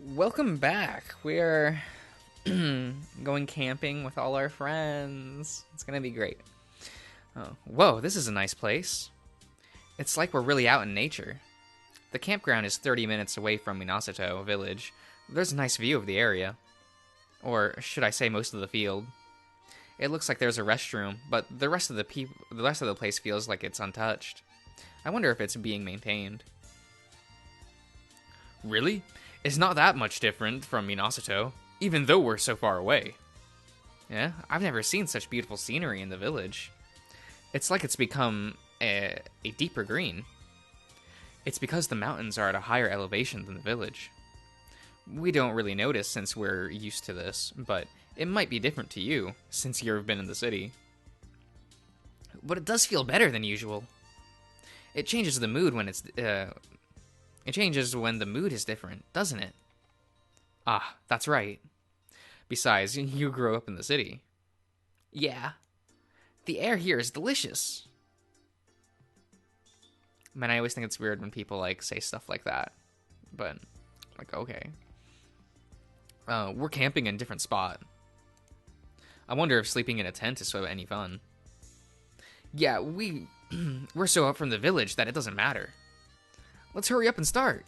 Welcome back. We're going camping with all our friends. It's gonna be great. Oh, whoa, this is a nice place. It's like we're really out in nature. The campground is 30 minutes away from Minasato village. There's a nice view of the area. Or should I say most of the field. It looks like there's a restroom, but the rest of the place feels like it's untouched. I wonder if it's being maintained. Really? It's not that much different from Minasato, even though we're so far away. Yeah, I've never seen such beautiful scenery in the village. It's like it's become a deeper green. It's because the mountains are at a higher elevation than the village. We don't really notice since we're used to this, but it might be different to you, since you've been in the city. But it does feel better than usual. It changes the mood when it changes when the mood is different, doesn't it? Ah, that's right. Besides, you grew up in the city. Yeah. The air here is delicious. Man, I always think it's weird when people, say stuff like that. But, okay. We're camping in a different spot. I wonder if sleeping in a tent is so any fun. Yeah, we're so up from the village that it doesn't matter. Let's hurry up and start.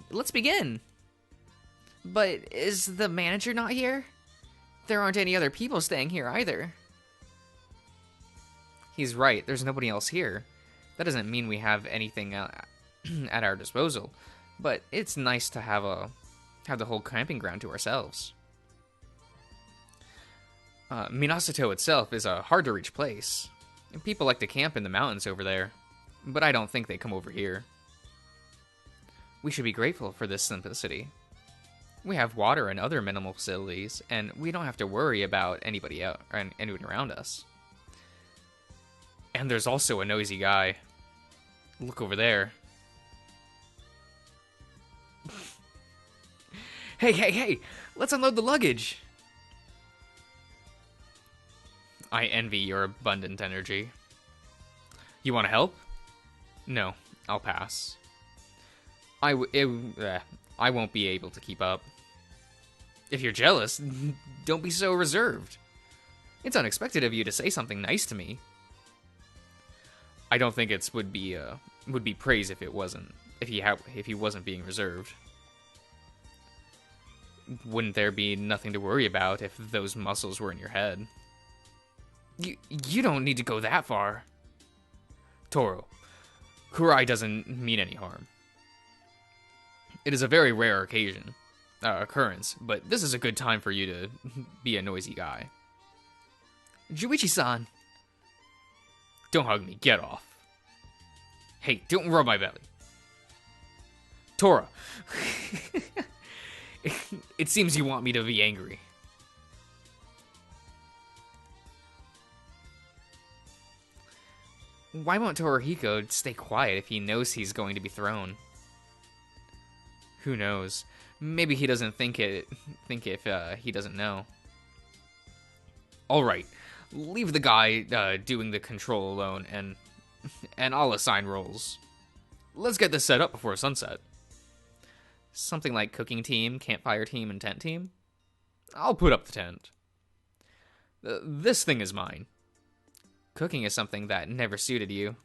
Let's begin. But is the manager not here? There aren't any other people staying here either. He's right, there's nobody else here. That doesn't mean we have anything at our disposal, but it's nice to have the whole camping ground to ourselves. Minasato itself is a hard-to-reach place. People like to camp in the mountains over there, but I don't think they come over here. We should be grateful for this simplicity. We have water and other minimal facilities, and we don't have to worry about anybody out or anyone around us. And there's also a noisy guy. Look over there. Hey! Let's unload the luggage! I envy your abundant energy. You want to help? No, I'll pass. I won't be able to keep up. If you're jealous, don't be so reserved. It's unexpected of you to say something nice to me. I don't think it would be praise if he wasn't being reserved. Wouldn't there be nothing to worry about if those muscles were in your head? You don't need to go that far. Toro, Kurai doesn't mean any harm. It is a very rare occurrence, but this is a good time for you to be a noisy guy. Juichi-san! Don't hug me, get off. Hey, don't rub my belly. Tora! It seems you want me to be angry. Why won't Torihiko stay quiet if he knows he's going to be thrown? Who knows? Maybe he doesn't think if he doesn't know. Alright, leave the guy doing the control alone, and I'll assign roles. Let's get this set up before sunset. Something like cooking team, campfire team, and tent team? I'll put up the tent. This thing is mine. Cooking is something that never suited you.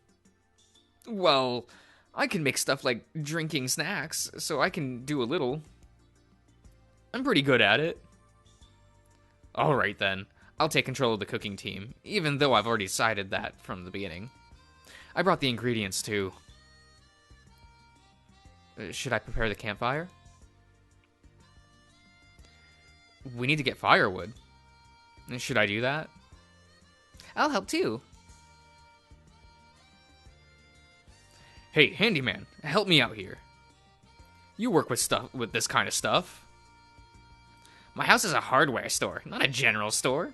Well, I can make stuff like drinking snacks, so I can do a little. I'm pretty good at it. Alright then, I'll take control of the cooking team, even though I've already decided that from the beginning. I brought the ingredients too. Should I prepare the campfire? We need to get firewood. Should I do that? I'll help too. Hey, handyman, help me out here. You work with this kind of stuff. My house is a hardware store, not a general store.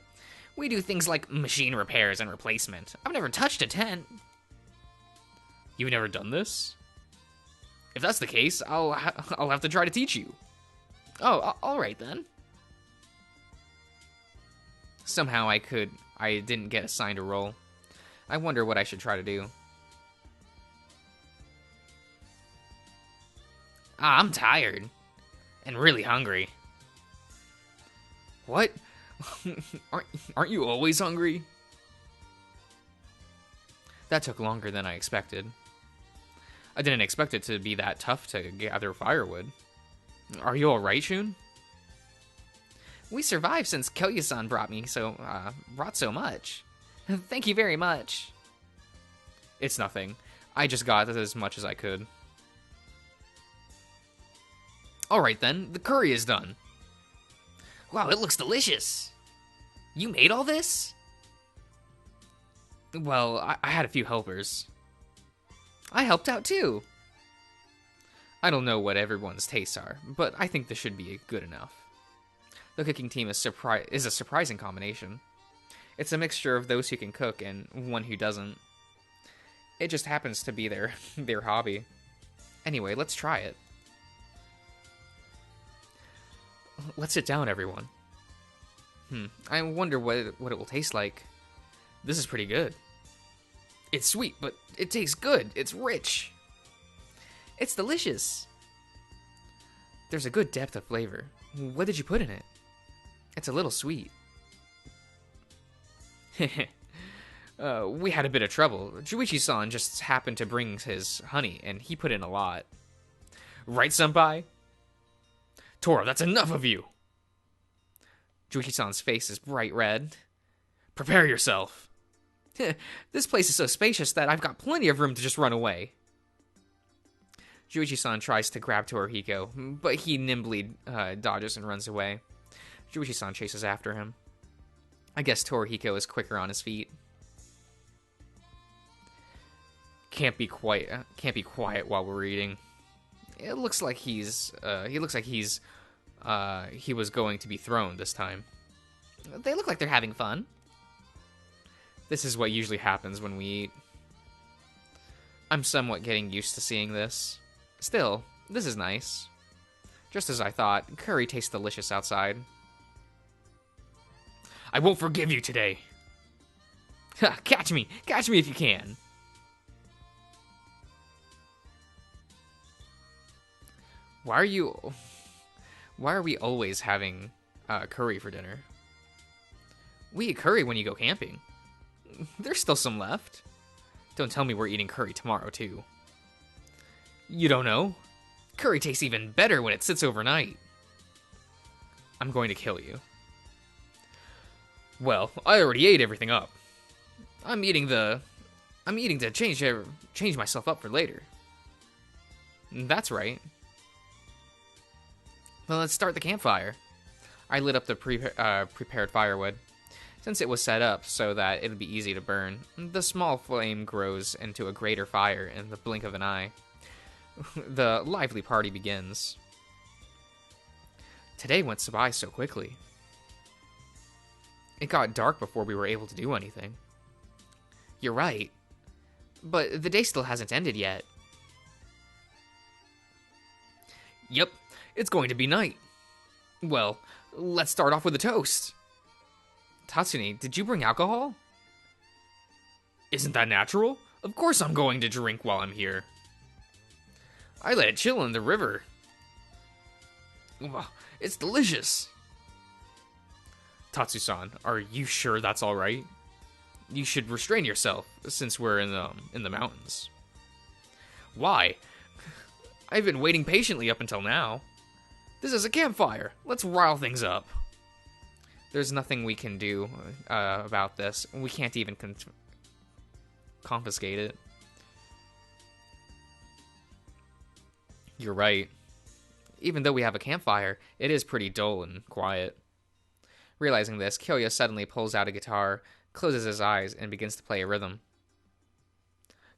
We do things like machine repairs and replacement. I've never touched a tent. You've never done this? If that's the case, I'll have to try to teach you. Oh, all right then. Somehow I didn't get assigned a role. I wonder what I should try to do. I'm tired. and really hungry. What? aren't you always hungry? That took longer than I expected. I didn't expect it to be that tough to gather firewood. Are you alright, Shun? We survived since Kyoya-san brought so much. Thank you very much. It's nothing. I just got as much as I could. Alright then, the curry is done. Wow, it looks delicious. You made all this? Well, I had a few helpers. I helped out too. I don't know what everyone's tastes are, but I think this should be good enough. The cooking team is a surprising combination. It's a mixture of those who can cook and one who doesn't. It just happens to be their hobby. Anyway, let's try it. Let's sit down, everyone. I wonder what it will taste like. This is pretty good. It's sweet, but it tastes good. It's rich. It's delicious. There's a good depth of flavor. What did you put in it? It's a little sweet. We had a bit of trouble. Juichi-san just happened to bring his honey, and he put in a lot. Right, senpai? Tora, that's enough of you! Juichi-san's face is bright red. Prepare yourself. This place is so spacious that I've got plenty of room to just run away. Juichi-san tries to grab Torihiko, but he nimbly dodges and runs away. Juichi-san chases after him. I guess Torihiko is quicker on his feet. Can't be quiet while we're eating. It looks like he was going to be thrown this time. They look like they're having fun. This is what usually happens when we eat. I'm somewhat getting used to seeing this. Still, this is nice. Just as I thought, curry tastes delicious outside. I won't forgive you today. Catch me if you can. Why are we always having curry for dinner? We eat curry when you go camping. There's still some left. Don't tell me we're eating curry tomorrow, too. You don't know? Curry tastes even better when it sits overnight. I'm going to kill you. Well, I already ate everything up. I'm eating to change myself up for later. That's right. Well, let's start the campfire. I lit up the prepared firewood. Since it was set up so that it would be easy to burn, the small flame grows into a greater fire in the blink of an eye. The lively party begins. Today went by so quickly. It got dark before we were able to do anything. You're right. But the day still hasn't ended yet. Yep, it's going to be night. Well, let's start off with a toast. Tatsune, did you bring alcohol? Isn't that natural? Of course I'm going to drink while I'm here. I let it chill in the river. It's delicious. Tatsu-san, are you sure that's all right? You should restrain yourself, since we're in the mountains. Why? I've been waiting patiently up until now. This is a campfire. Let's rile things up. There's nothing we can do about this. We can't even confiscate it. You're right. Even though we have a campfire, it is pretty dull and quiet. Realizing this, Kyoya suddenly pulls out a guitar, closes his eyes, and begins to play a rhythm.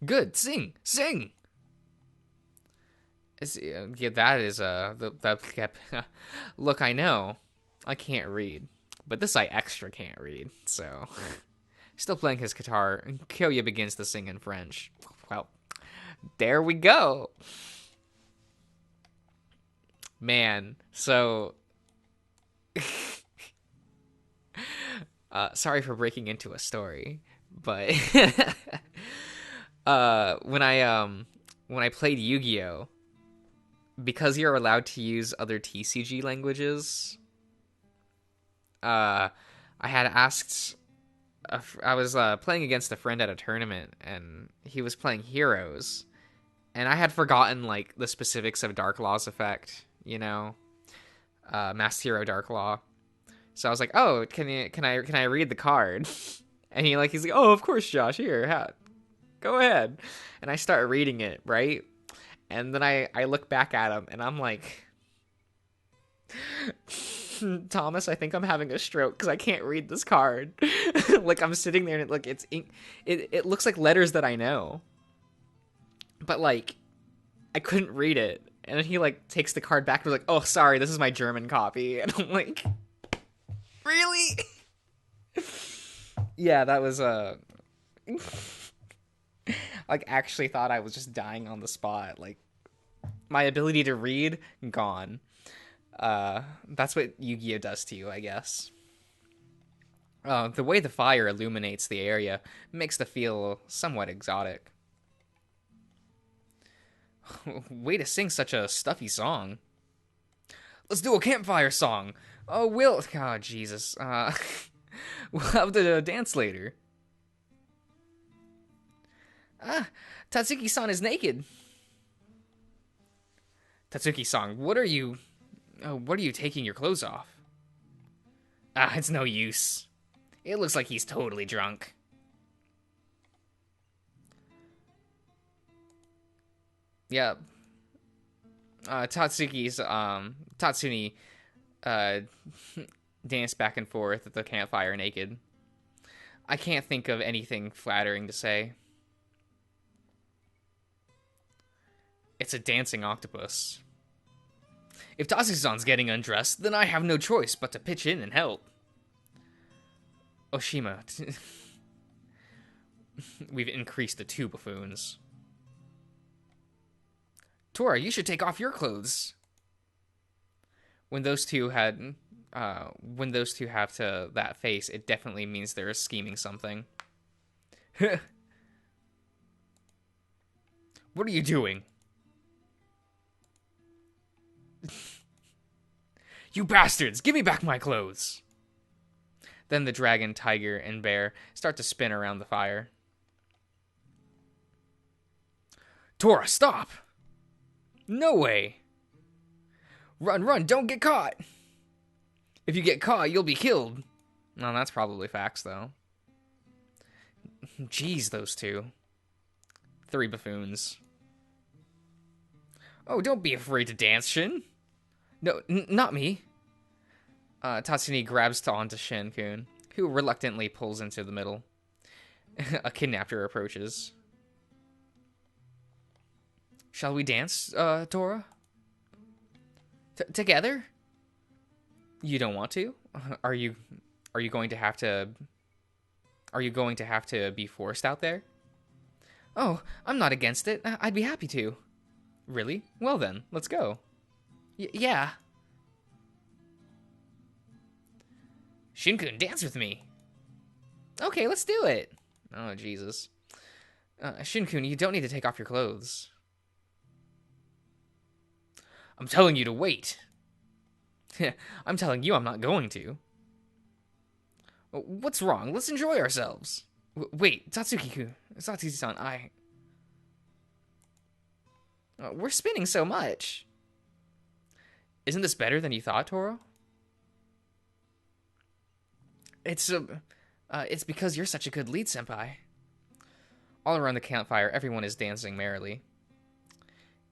Good, sing, sing! That is look, I know. I can't read. But this I extra can't read, so... Still playing his guitar, Kyoya begins to sing in French. Well, there we go! Man, so... sorry for breaking into a story, but... when I played Yu-Gi-Oh! because you're allowed to use other TCG languages, I had asked. I was playing against a friend at a tournament, and he was playing Heroes, and I had forgotten like the specifics of Dark Law's effect. Masked Hero Dark Law. So I was like, "Oh, can I read the card?" And he's like, "Oh, of course, Josh. Here, go ahead." And I start reading it, right? And then I look back at him, and I'm like, Thomas, I think I'm having a stroke because I can't read this card. Like I'm sitting there, and it's ink. It looks like letters that I know, but like I couldn't read it. And then he like takes the card back and was like, "Oh, sorry, this is my German copy." And I'm like, "Really?" Yeah, that was like actually thought I was just dying on the spot. Like my ability to read gone. That's what Yu-Gi-Oh does to you, I guess. The way the fire illuminates the area makes the feel somewhat exotic. Way to sing such a stuffy song. Let's do a campfire song. Oh, Jesus. We'll have the dance later. Tatsuki-san is naked. Tatsuki-san, what are you taking your clothes off? It's no use. It looks like he's totally drunk. Yeah. Tatsuni, dance back and forth at the campfire naked. I can't think of anything flattering to say. It's a dancing octopus. If Tatsuki-san's getting undressed, then I have no choice but to pitch in and help. Oshima. We've increased to 2 buffoons. Tora, you should take off your clothes. When those two have to that face, it definitely means they're scheming something. What are you doing? You bastards! Give me back my clothes! Then the dragon, tiger, and bear start to spin around the fire. Tora, stop! No way! Run, run, don't get caught! If you get caught, you'll be killed. No, that's probably facts, though. Jeez, those two. 3 buffoons. Oh, don't be afraid to dance, Shin. No, not me. Tatsuni grabs onto Shin-kun, who reluctantly pulls into the middle. A kidnapper approaches. Shall we dance, Tora? Together? You don't want to? Are you going to have to... Are you going to have to be forced out there? Oh, I'm not against it. I'd be happy to. Really? Well then, let's go. Yeah. Shin-kun, dance with me. Okay, let's do it. Oh, Jesus. Shin-kun, you don't need to take off your clothes. I'm telling you to wait. I'm telling you I'm not going to. What's wrong? Let's enjoy ourselves. Wait, Tatsuki-kun. Tatsuki-san, we're spinning so much. Isn't this better than you thought, Toro? It's because you're such a good lead, senpai. All around the campfire, everyone is dancing merrily.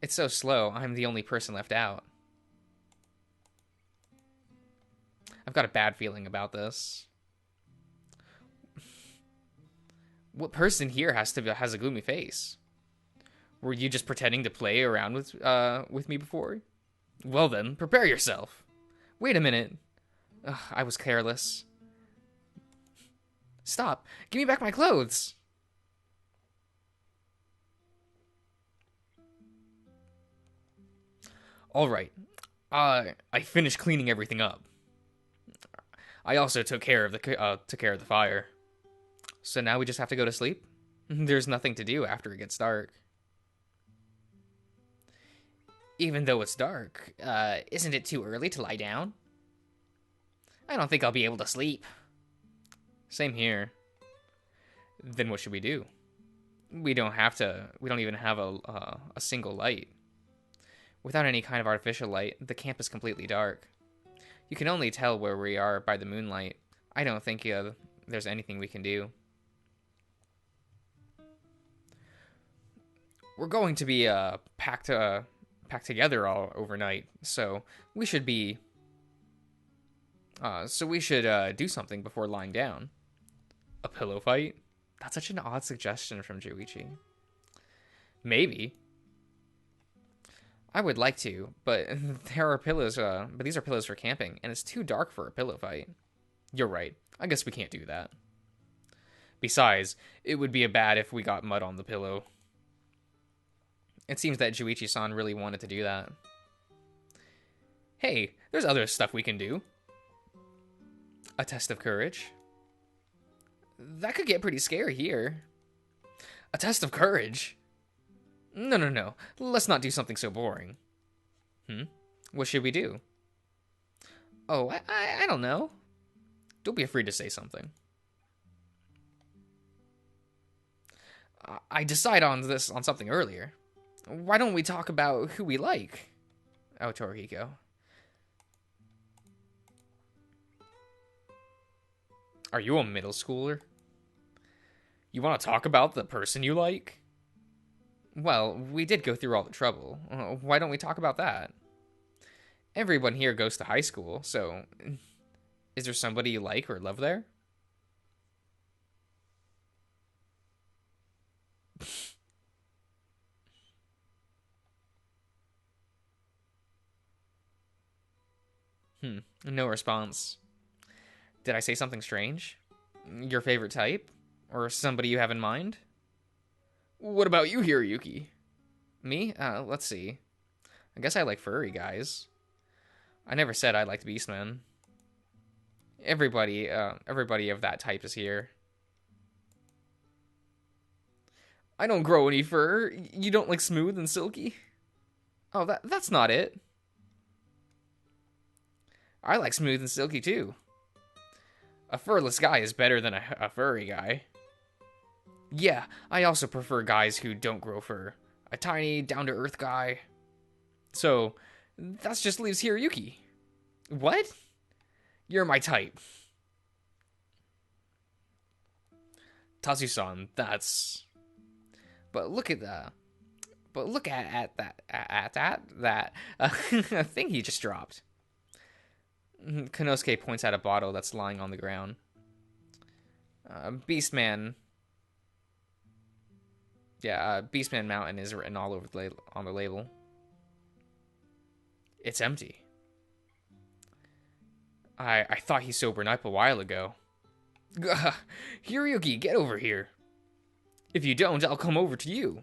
It's so slow, I'm the only person left out. I've got a bad feeling about this. What person here has a gloomy face? Were you just pretending to play around with me before? Well then, prepare yourself. Wait a minute. I was careless. Stop. Give me back my clothes. All right. I finished cleaning everything up. I also took care of the fire. So now we just have to go to sleep? There's nothing to do after it gets dark. Even though it's dark, isn't it too early to lie down? I don't think I'll be able to sleep. Same here. Then what should we do? We don't even have a single light. Without any kind of artificial light, the camp is completely dark. You can only tell where we are by the moonlight. I don't think there's anything we can do. We're going to be packed together all overnight, so we should be. Do something before lying down. A pillow fight? That's such an odd suggestion from Joichi. Maybe. I would like to, but there are pillows. But these are pillows for camping, and it's too dark for a pillow fight. You're right. I guess we can't do that. Besides, it would be bad if we got mud on the pillow. It seems that Joichi-san really wanted to do that. Hey, there's other stuff we can do. A test of courage. That could get pretty scary here. A test of courage? No. Let's not do something so boring. What should we do? Oh, I don't know. Don't be afraid to say something. I decided on something earlier. Why don't we talk about who we like? Oh, Torihiko. Are you a middle schooler? You want to talk about the person you like? Well, we did go through all the trouble. Why don't we talk about that? Everyone here goes to high school, so is there somebody you like or love there? No response. Did I say something strange? Your favorite type? Or somebody you have in mind? What about you, Hiroyuki? Me? Let's see. I guess I like furry guys. I never said I liked beastmen. Everybody of that type is here. I don't grow any fur. You don't like smooth and silky? Oh, that's not it. I like smooth and silky too. A furless guy is better than a furry guy. Yeah, I also prefer guys who don't grow fur. A tiny, down-to-earth guy. So, that just leaves Hiroyuki. What? You're my type. Tatsu-san, that's... But look at that thing he just dropped. Konosuke points at a bottle that's lying on the ground. Beastman. Yeah, Beastman Mountain is written all over on the label. It's empty. I thought he sobered up a while ago. Hiroyuki, get over here. If you don't, I'll come over to you.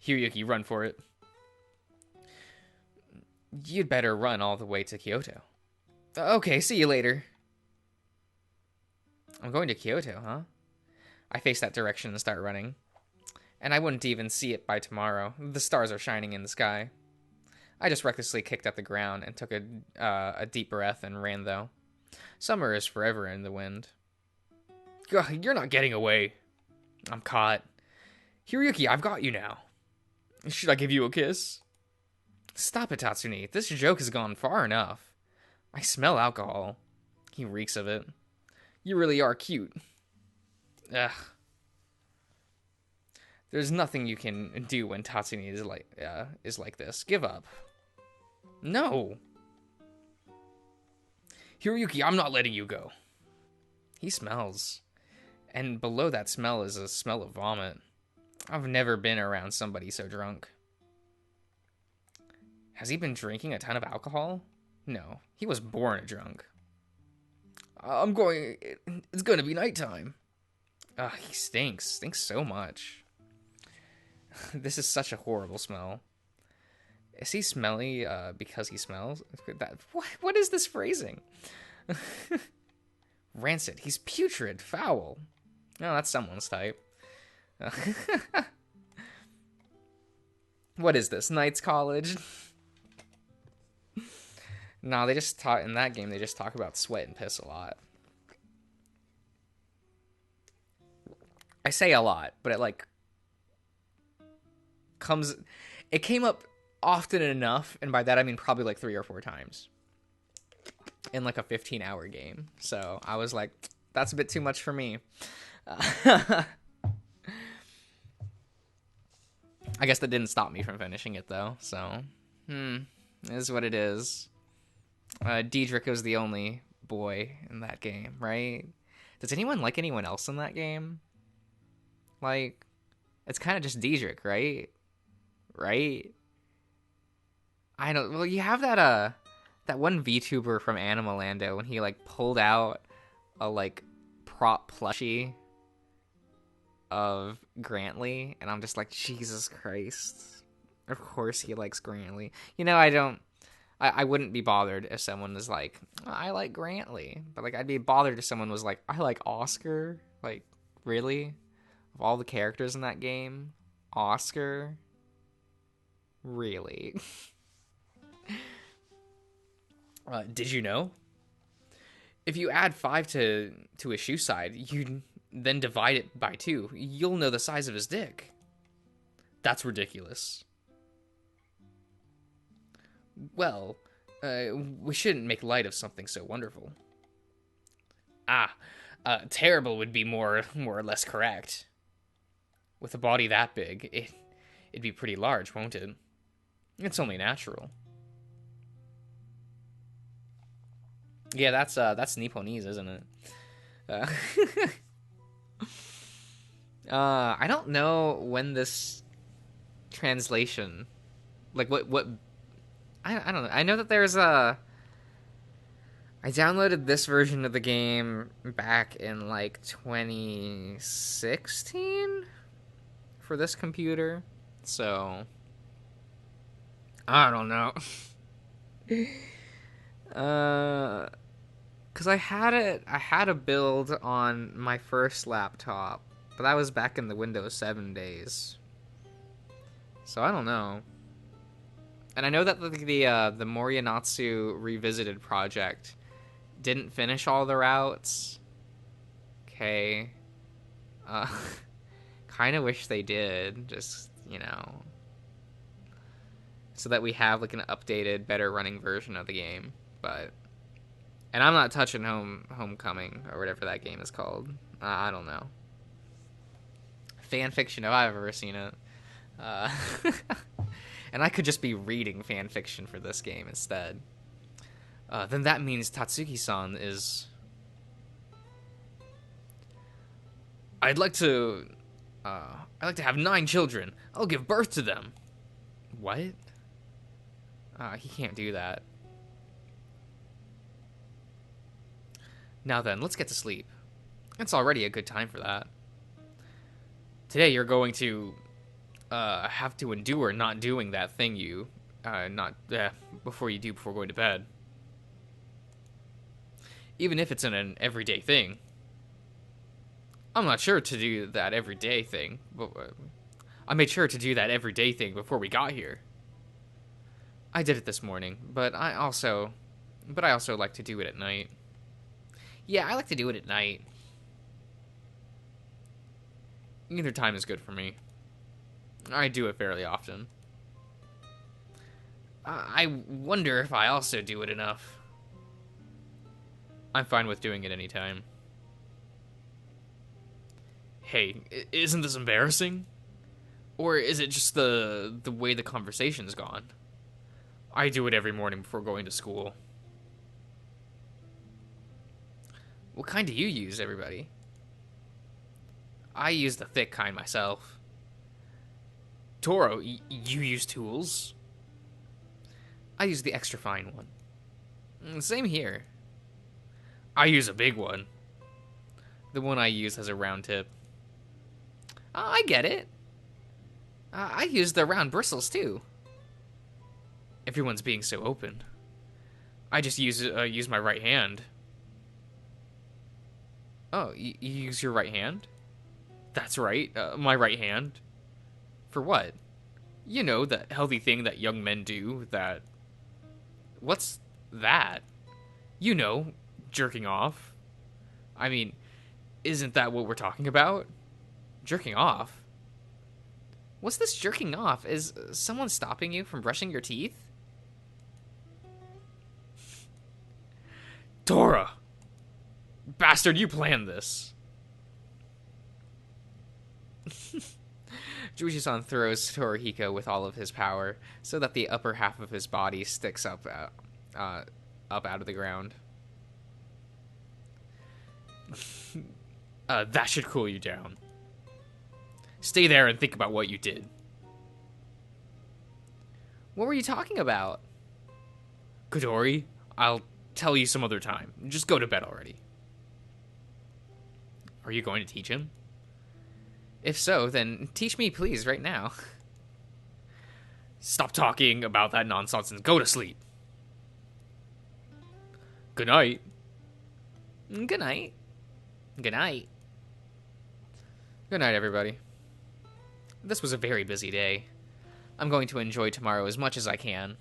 Hiroyuki, run for it. You'd better run all the way to Kyoto. Okay, see you later. I'm going to Kyoto, huh? I face that direction and start running. And I wouldn't even see it by tomorrow. The stars are shining in the sky. I just recklessly kicked at the ground and took a deep breath and ran, though. Summer is forever in the wind. Ugh, you're not getting away. I'm caught. Hiroyuki, I've got you now. Should I give you a kiss? Stop it, Tatsuni. This joke has gone far enough. I smell alcohol. He reeks of it. You really are cute. Ugh. There's nothing you can do when Tatsuni is like this. Give up. No. Hiroyuki, I'm not letting you go. He smells. And below that smell is a smell of vomit. I've never been around somebody so drunk. Has he been drinking a ton of alcohol? No, he was born a drunk. It's going to be nighttime. Ugh, he stinks. Stinks so much. This is such a horrible smell. Is he smelly because he smells? What is this phrasing? Rancid. He's putrid. Foul. No, that's someone's type. What is this, Knights College? No, they just talk in that game. They just talk about sweat and piss a lot. I say a lot, but it like comes. It came up often enough, and by that I mean probably like 3 or 4 times in like a 15-hour game. So I was like, that's a bit too much for me. I guess that didn't stop me from finishing it though. So, it is what it is. Diedrich was the only boy in that game, right? Does anyone like anyone else in that game? Like, it's kind of just Diedrich, right? Right? I don't. Well, you have that one VTuber from Animalando when he like pulled out a like prop plushie of Grantley, and I'm just like, Jesus Christ. Of course he likes Grantley. You know, I wouldn't be bothered if someone was like, I like Grantley. But like, I'd be bothered if someone was like, I like Oscar. Like, really? Of all the characters in that game, Oscar? Really? Did you know? If you add 5 to his shoe side, you then divide it by 2, you'll know the size of his dick. That's ridiculous. Well, we shouldn't make light of something so wonderful. Terrible would be more or less correct. With a body that big, it'd be pretty large, won't it? It's only natural. Yeah, that's Nipponese, isn't it? I don't know when this translation, like what I don't know. I know that there's I downloaded this version of the game back in like 2016 for this computer, so I don't know. Cause I had a build on my first laptop, but that was back in the Windows 7 days. So I don't know. And I know that the Morenatsu Revisited project didn't finish all the routes. Okay. Kind of wish they did, just, you know, so that we have like an updated, better running version of the game. And I'm not touching Homecoming or whatever that game is called. I don't know. Fan fiction, if I've ever seen it. And I could just be reading fan fiction for this game instead. Then that means Tatsuki-san is... I'd like to have 9 children. I'll give birth to them. What? He can't do that. Now then, let's get to sleep. It's already a good time for that. Today you're going to have to endure not doing that thing before going to bed. Even if it's an everyday thing. I'm not sure to do that everyday thing, but I made sure to do that everyday thing before we got here. I did it this morning, but I also like to do it at night. Yeah, I like to do it at night. Either time is good for me. I do it fairly often. I wonder if I also do it enough. I'm fine with doing it anytime. Hey, isn't this embarrassing? Or is it just the way the conversation's gone? I do it every morning before going to school. What kind do you use, everybody? I use the thick kind myself. Toro, you use tools? I use the extra fine one. Same here. I use a big one. The one I use has a round tip. I get it. I use the round bristles too. Everyone's being so open. I just use my right hand. Oh, you use your right hand? That's right, my right hand. For what? You know, the healthy thing that young men do that... What's that? You know, jerking off. I mean, isn't that what we're talking about? Jerking off? What's this jerking off? Is someone stopping you from brushing your teeth? Tora! Bastard, you planned this. Juichi-san throws Torihiko with all of his power, so that the upper half of his body sticks up out of the ground. That should cool you down. Stay there and think about what you did. What were you talking about? Kodori, I'll tell you some other time. Just go to bed already. Are you going to teach him? If so, then teach me, please, right now. Stop talking about that nonsense and go to sleep. Good night. Good night. Good night. Good night, everybody. This was a very busy day. I'm going to enjoy tomorrow as much as I can.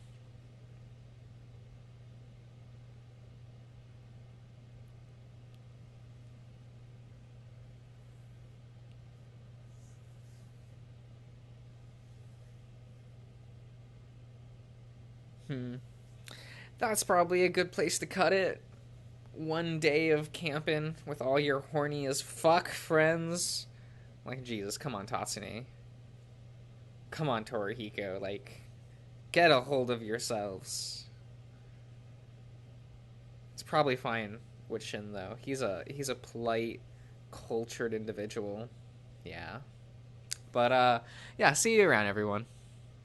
That's probably a good place to cut it. One day of camping with all your horny as fuck friends. Like, Jesus, come on, Tatsune. Come on, Torihiko. Like, get a hold of yourselves. It's probably fine with Shin, though. He's a polite, cultured individual. Yeah. But, yeah, see you around, everyone.